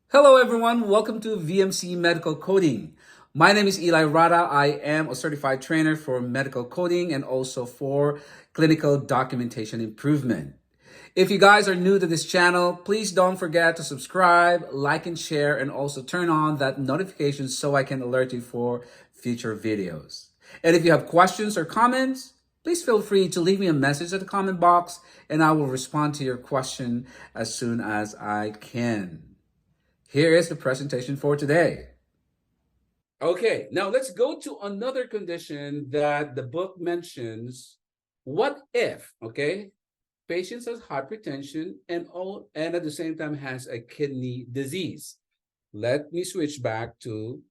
Hello, everyone. Welcome to VMC Medical Coding. My name is Eli Rada. I am a certified trainer for medical coding and also for clinical documentation improvement. If you guys are new to this channel, please don't forget to subscribe, like, and share, and also turn on that notification so I can alert you for future videos. And if you have questions or comments, please feel free to leave me a message at the comment box and I will respond to your question as soon as I can. Here is the presentation for today. Okay, now let's go to another condition that the book mentions. What if, okay, patient has hypertension and at the same time has a kidney disease? Let me switch back to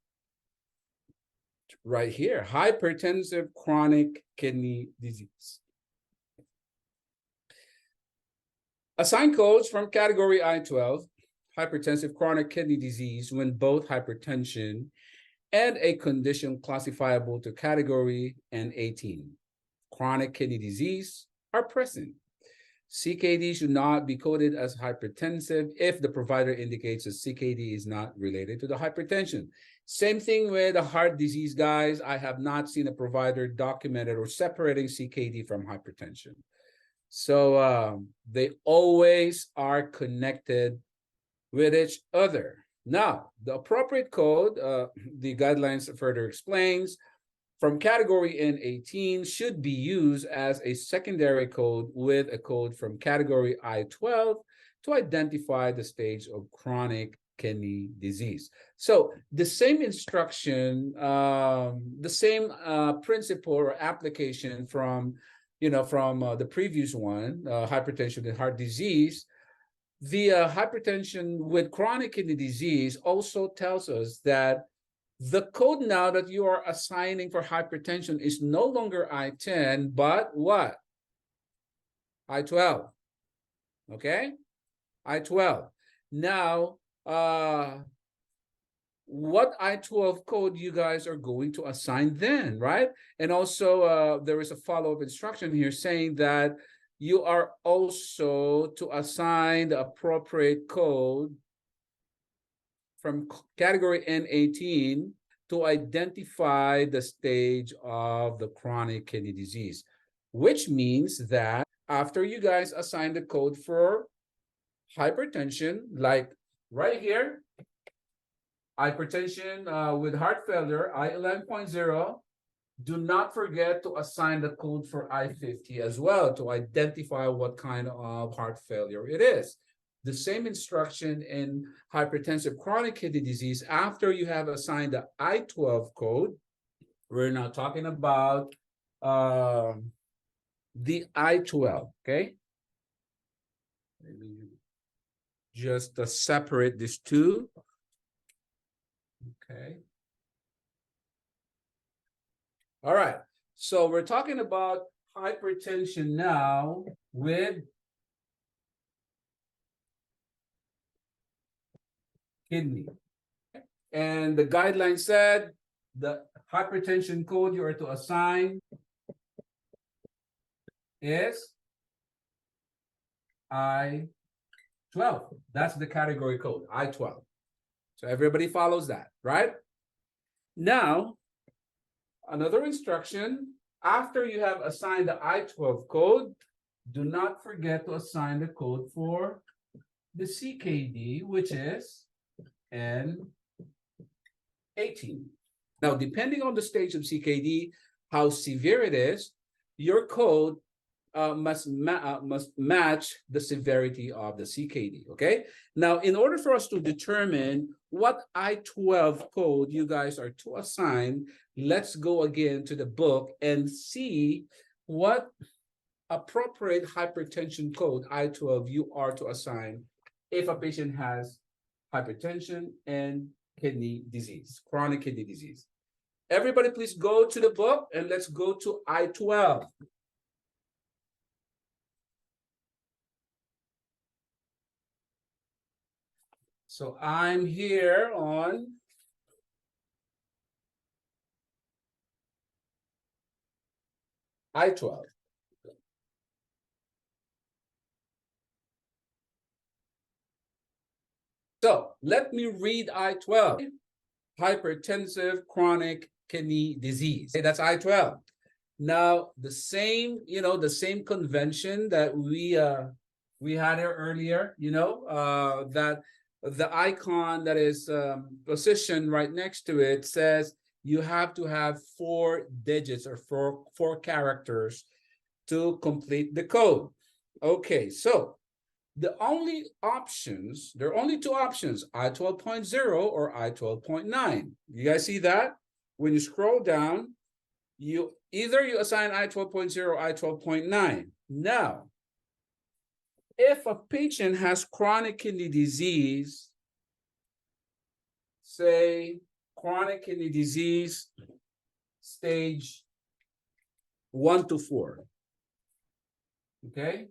right here, hypertensive chronic kidney disease. Assign codes from category I-12, hypertensive chronic kidney disease, when both hypertension and a condition classifiable to category N18, chronic kidney disease, are present. CKD should not be coded as hypertensive if the provider indicates that CKD is not related to the hypertension. Same thing with the heart disease, guys. I have not seen a provider documented or separating CKD from hypertension. So they always are connected with each other. Now, the appropriate code, the guidelines further explains, from category N18 should be used as a secondary code with a code from category I-12 to identify the stage of chronic kidney disease. So the same instruction, the same principle or application from the previous one, hypertension and heart disease. The hypertension with chronic kidney disease also tells us that the code now that you are assigning for hypertension is no longer I-10, but what? I-12. Okay? I-12. Now, what I-12 code you guys are going to assign then, right? And also, there is a follow-up instruction here saying that you are also to assign the appropriate code from category N18 to identify the stage of the chronic kidney disease, which means that after you guys assign the code for hypertension, like right here, hypertension with heart failure, I-11.0, do not forget to assign the code for I-50 as well to identify what kind of heart failure it is. The same instruction in hypertensive chronic kidney disease, after you have assigned the I-12 code, we're now talking about the I-12, okay? Maybe just separate these two, okay? All right, so we're talking about hypertension now with kidney. And the guideline said the hypertension code you are to assign is I-12. That's the category code, I-12. So everybody follows that, right? Now, another instruction, after you have assigned the I-12 code, do not forget to assign the code for the CKD, which is N18. Now, depending on the stage of CKD, how severe it is, your code must match the severity of the CKD, okay? Now, in order for us to determine what I-12 code you guys are to assign, let's go again to the book and see what appropriate hypertension code I-12 you are to assign if a patient has hypertension and kidney disease, chronic kidney disease. Everybody, please go to the book and let's go to I-12. So I'm here on I-12. So let me read I-12, hypertensive chronic kidney disease. Okay, that's I-12. Now, the same, the same convention that we had here earlier, that the icon that is positioned right next to it says you have to have 4 digits or four characters to complete the code. Okay, so there are only 2 options, I-12.0 or I-12.9. You guys see that? When you scroll down, you assign I-12.0 or I-12.9. Now, if a patient has chronic kidney disease, say chronic kidney disease stage 1 to 4, okay?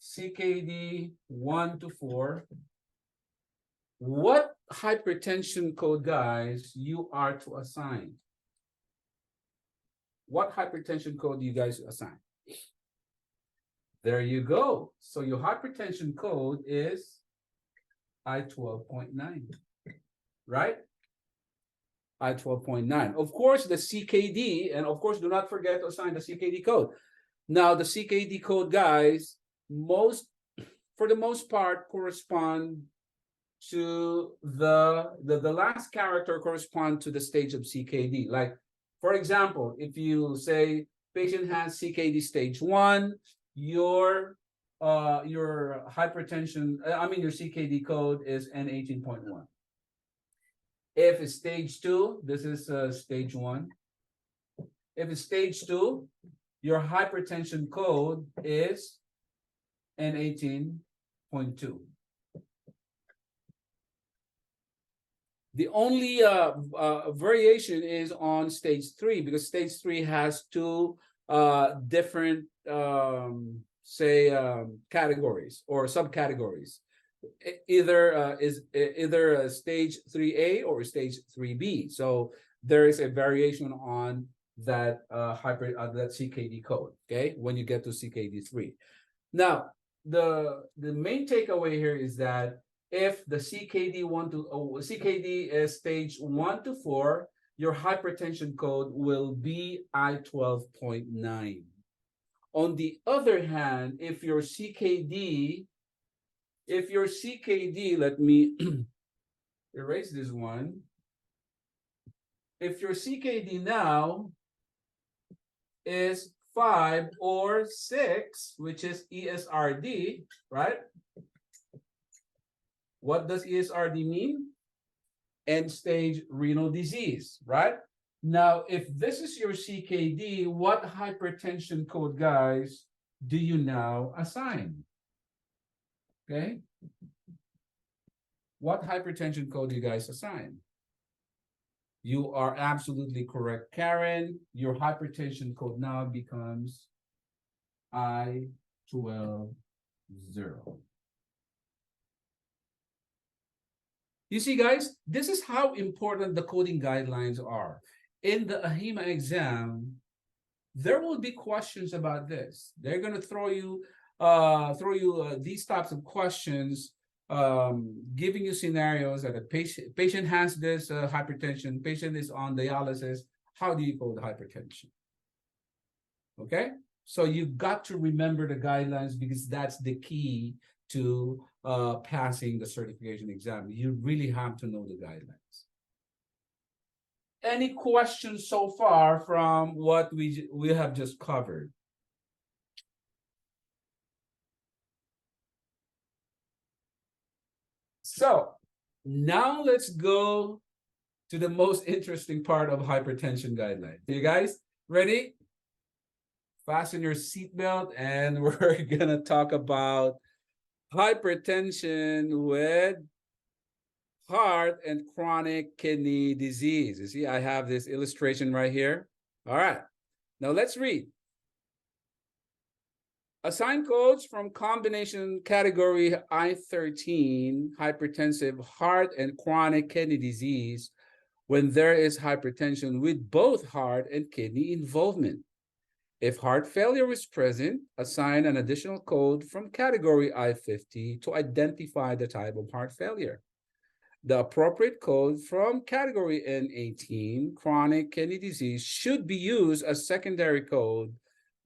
CKD 1 to 4, what hypertension code, guys, you are to assign? What hypertension code do you guys assign? There you go. So your hypertension code is I-12.9, right? I-12.9. Of course, the CKD, and of course, do not forget to assign the CKD code. Now, the CKD code, guys, for the most part, correspond to the last character correspond to the stage of CKD. Like, for example, if you say patient has CKD stage 1, your hypertension, your CKD code is N18.1. If it's stage 2, this is stage 1. If it's stage 2, your hypertension code is N18.2. The only variation is on stage 3, because stage 3 has 2 different, categories or subcategories. Either a stage 3A or stage 3B. So there is a variation on that that CKD code. Okay, when you get to CKD 3. Now, the main takeaway here is that if the CKD is stage 1 to 4, your hypertension code will be I-12.9. On the other hand, if your CKD, let me erase this one. If your CKD now is 5 or 6, which is ESRD, right? What does ESRD mean? End stage renal disease, right? Now, if this is your CKD, what hypertension code, guys, do you now assign? Okay. What hypertension code do you guys assign? You are absolutely correct, Karen. Your hypertension code now becomes I-12.0. You see, guys, this is how important the coding guidelines are. In the AHIMA exam, there will be questions about this. They're going to throw you these types of questions, giving you scenarios that a patient has this hypertension, patient is on dialysis. How do you code hypertension? Okay, so you got to remember the guidelines, because that's the key to passing the certification exam. You really have to know the guidelines. Any questions so far from what we have just covered? So now let's go to the most interesting part of hypertension guidelines. You guys ready? Fasten your seatbelt, and we're gonna talk about hypertension with heart and chronic kidney disease. You see, I have this illustration right here. All right, now let's read. Assign codes from combination category I-13, hypertensive heart and chronic kidney disease, when there is hypertension with both heart and kidney involvement. If heart failure is present, assign an additional code from category I-50 to identify the type of heart failure. The appropriate code from category N18, chronic kidney disease, should be used as secondary code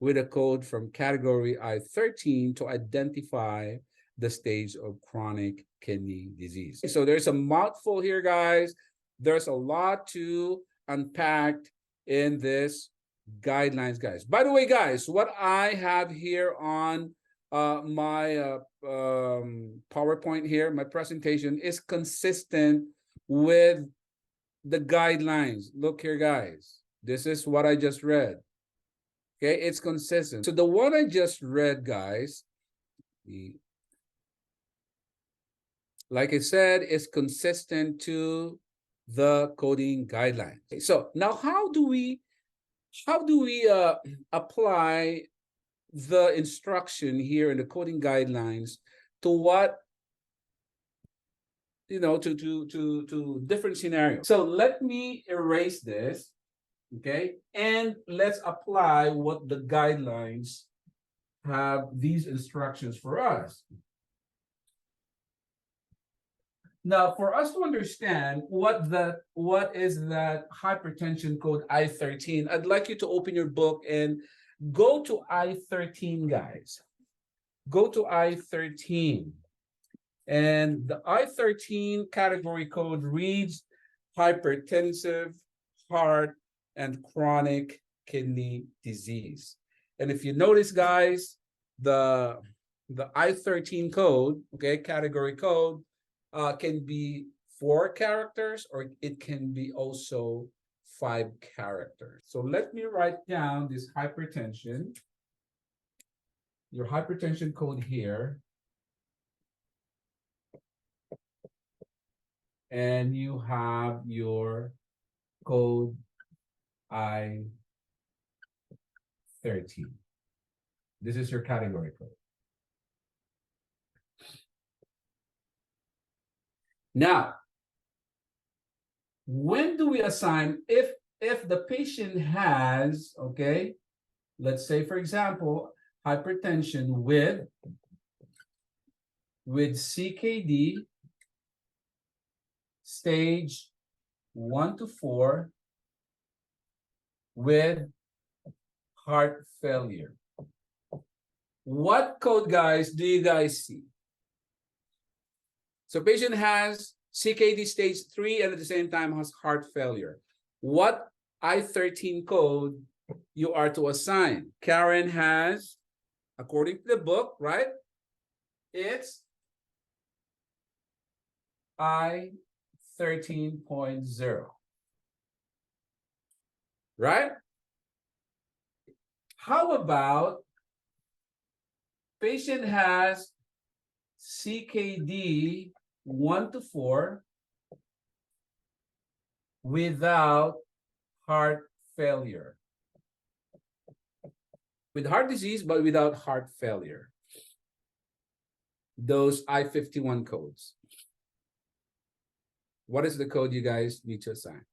with a code from category I-13 to identify the stage of chronic kidney disease. So there's a mouthful here, guys. There's a lot to unpack in this guidelines, guys. By the way, guys, what I have here on my PowerPoint here, my presentation is consistent with the guidelines. Look here, guys. This is what I just read. Okay, it's consistent. So the one I just read, guys, like I said, is consistent to the coding guidelines. Okay, so now how do we apply the instruction here in the coding guidelines to what, to different scenarios? So let me erase this, okay, and let's apply what the guidelines have these instructions for us. Now, for us to understand what is that hypertension code I-13, I'd like you to open your book and go to I-13, guys. Go to I-13. And the I-13 category code reads hypertensive, heart, and chronic kidney disease. And if you notice, guys, the I-13 code, okay, category code, can be 4 characters, or it can be also 5 characters. So let me write down this hypertension, your hypertension code here. And you have your code I-13. This is your category code. Now, when do we assign, if the patient has, okay, let's say, for example, hypertension with CKD stage 1 to 4 with heart failure. What code, guys, do you guys see? So patient has CKD stage 3 and at the same time has heart failure. What I-13 code you are to assign? Karen has, according to the book, right? It's I-13.0. Right? How about patient has CKD 1 to 4 without heart failure? With heart disease, but without heart failure. Those I-51 codes. What is the code you guys need to assign?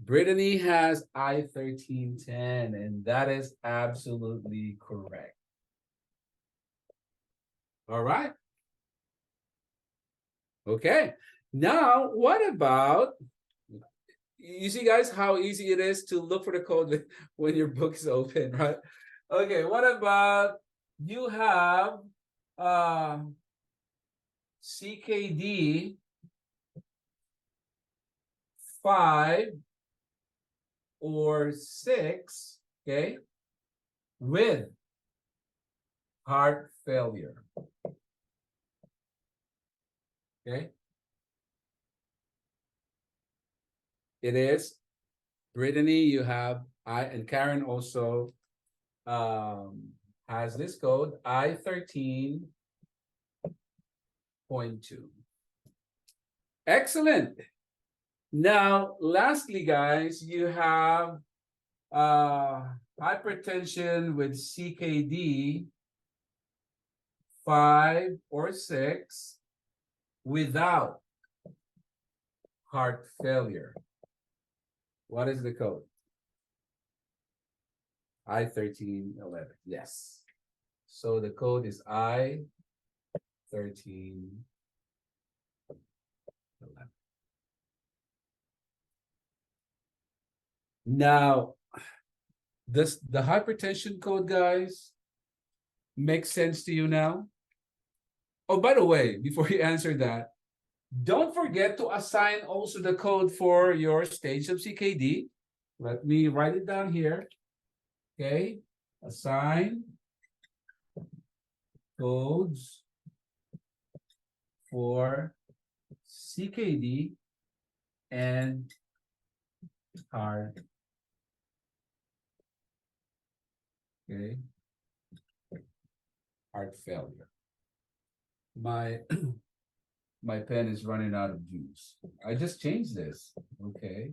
Brittany has I-1310, and that is absolutely correct. All right. Okay. Now, what about, you see, guys, how easy it is to look for the code when your book is open, right? Okay, what about you have CKD 5 or 6, okay, with heart failure. Okay. It is Brittany, you have and Karen also has this code I-13.2. Excellent. Now, lastly, guys, you have hypertension with CKD 5 or 6 without heart failure. What is the code? I-1311. Yes. So the code is I-1311. Now, this the hypertension code, guys, makes sense to you now? Oh, by the way, before you answer that, don't forget to assign also the code for your stage of CKD. Let me write it down here. Okay. Assign codes for CKD and heart. Okay. Heart failure. My my pen is running out of juice. I just changed this. Okay.